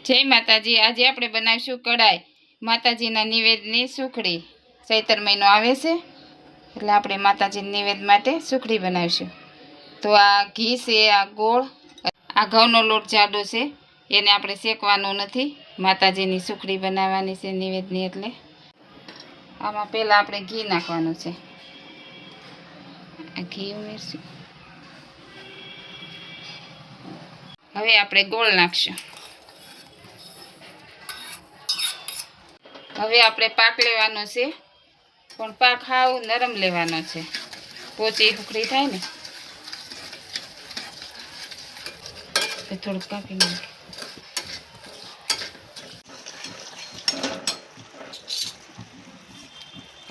જય માતાજી। આજે આપણે બનાવીશું કઢાઈ માતાજીના નિવેદની સુખડી। ચૈતર મહિનો આવે છે એટલે આપણે માતાજીના નિવેદ માટે સુખડી બનાવીશું। તો આ ઘી છે, આ ગોળ, આ ઘઉંનો લોટ જાડો છે, એને આપણે શેકવાનો નથી, માતાજીની સુખડી બનાવવાની છે નિવેદની। એટલે આમાં પહેલાં આપણે ઘી નાખવાનું છે। આ ઘી ઉમેરશું। હવે આપણે ગોળ નાખશું। હવે આપણે પાક લેવાનો છે, પણ પાક હાવ નરમ લેવાનો છે, પોચી સુખડી થાય ને તો થોડુંક કાપી નાખે।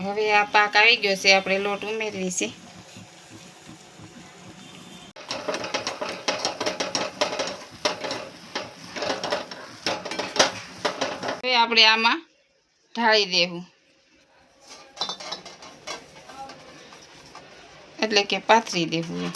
હવે આ પાક આવી ગયો છે, આપણે લોટ ઉમેરવી છે। હવે આપણે આમાં ઢાળી દેવું, એટલે કે પાથરી દેવું।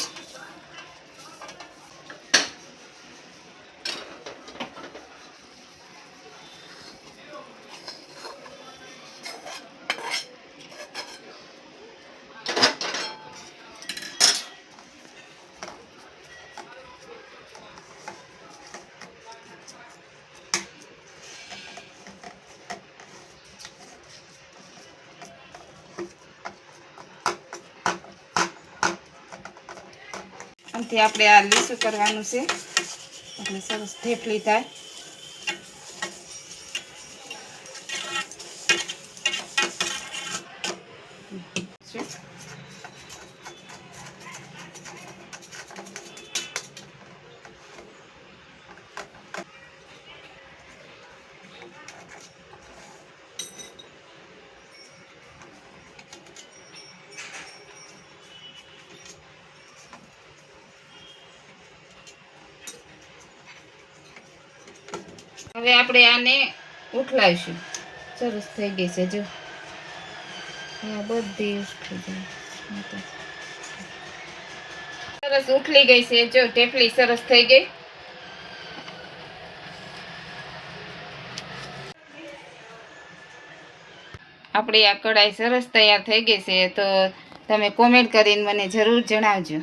આમથી આપણે આ લીસું કરવાનું છે એટલે સરસ ઢેફલી થાય। હવે આપણે આને ઉઠલાવીશું। સરસ થઈ ગઈ છે, જો બધી ઉઠી જાય, સરસ ઉઠલી ગઈ છે, જો ઢેફલી સરસ થઈ ગઈ। આપણી આ કઢાઈ સરસ તૈયાર થઈ ગઈ છે, તો તમે કોમેન્ટ કરીને મને જરૂર જણાવજો।